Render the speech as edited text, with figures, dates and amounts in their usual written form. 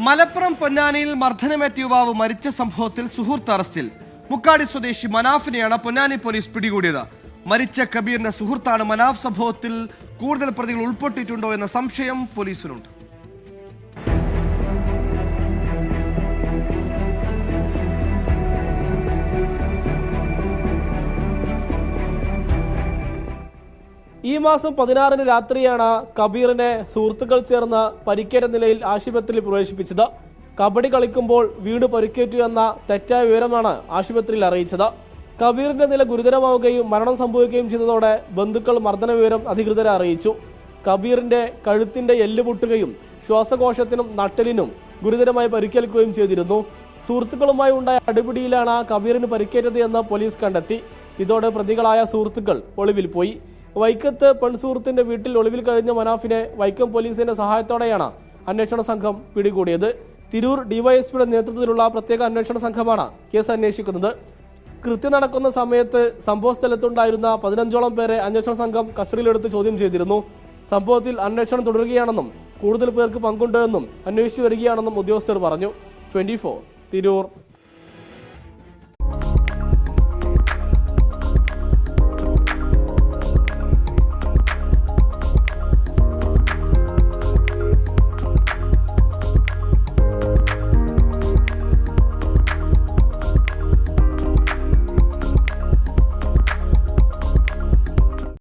മലപ്പുറം പൊന്നാനിയിൽ മർദ്ദനമേറ്റ യുവാവ് മരിച്ച സംഭവത്തിൽ സുഹൃത്ത് അറസ്റ്റിൽ. മുക്കാടി സ്വദേശി മനാഫിനെയാണ് പൊന്നാനി പോലീസ് പിടികൂടിയത്. മരിച്ച കബീറിന്റെ സുഹൃത്താണ് മനാഫ്. സംഭവത്തിൽ കൂടുതൽ പ്രതികൾ ഉൾപ്പെട്ടിട്ടുണ്ടോ എന്ന സംശയം പോലീസിനുണ്ട്. ഈ മാസം 16-ന് രാത്രിയാണ് കബീറിനെ സുഹൃത്തുക്കൾ ചേർന്ന് പരിക്കേറ്റ നിലയിൽ ആശുപത്രിയിൽ പ്രവേശിപ്പിച്ചത്. കബഡി കളിക്കുമ്പോൾ വീട് പരിക്കേറ്റു എന്ന തെറ്റായ വിവരമാണ് ആശുപത്രിയിൽ അറിയിച്ചത്. കബീറിന്റെ നില ഗുരുതരമാവുകയും മരണം സംഭവിക്കുകയും ചെയ്തതോടെ ബന്ധുക്കൾ മർദ്ദന വിവരം അധികൃതരെ അറിയിച്ചു. കബീറിന്റെ കഴുത്തിന്റെ എല്ല് പൊട്ടുകയും ശ്വാസകോശത്തിനും നട്ടലിനും ഗുരുതരമായി പരിക്കേൽക്കുകയും ചെയ്തിരുന്നു. സുഹൃത്തുക്കളുമായി ഉണ്ടായ അടിപിടിയിലാണ് കബീറിന് പരിക്കേറ്റത് എന്ന് പോലീസ് കണ്ടെത്തി. ഇതോടെ പ്രതികളായ സുഹൃത്തുക്കൾ ഒളിവിൽ പോയി. വൈക്കത്ത് പെൺസുഹൃത്തിന്റെ വീട്ടിൽ ഒളിവിൽ കഴിഞ്ഞ മനാഫിനെ വൈക്കം പോലീസിന്റെ സഹായത്തോടെയാണ് അന്വേഷണ സംഘം പിടികൂടിയത്. തിരൂർ ഡിവൈഎസ്പിയുടെ നേതൃത്വത്തിലുള്ള പ്രത്യേക അന്വേഷണ സംഘമാണ് കേസ് അന്വേഷിക്കുന്നത്. കൃത്യം നടക്കുന്ന സമയത്ത് സംഭവസ്ഥലത്തുണ്ടായിരുന്ന 15ഓളം പേരെ അന്വേഷണ സംഘം കസ്റ്റഡിയിലെടുത്ത് ചോദ്യം ചെയ്തിരുന്നു. സംഭവത്തിൽ അന്വേഷണം തുടരുകയാണെന്നും കൂടുതൽ പേർക്ക് പങ്കുണ്ടെന്നും അന്വേഷിച്ചു വരികയാണെന്നും ഉദ്യോഗസ്ഥർ പറഞ്ഞു. 24 തിരൂർ.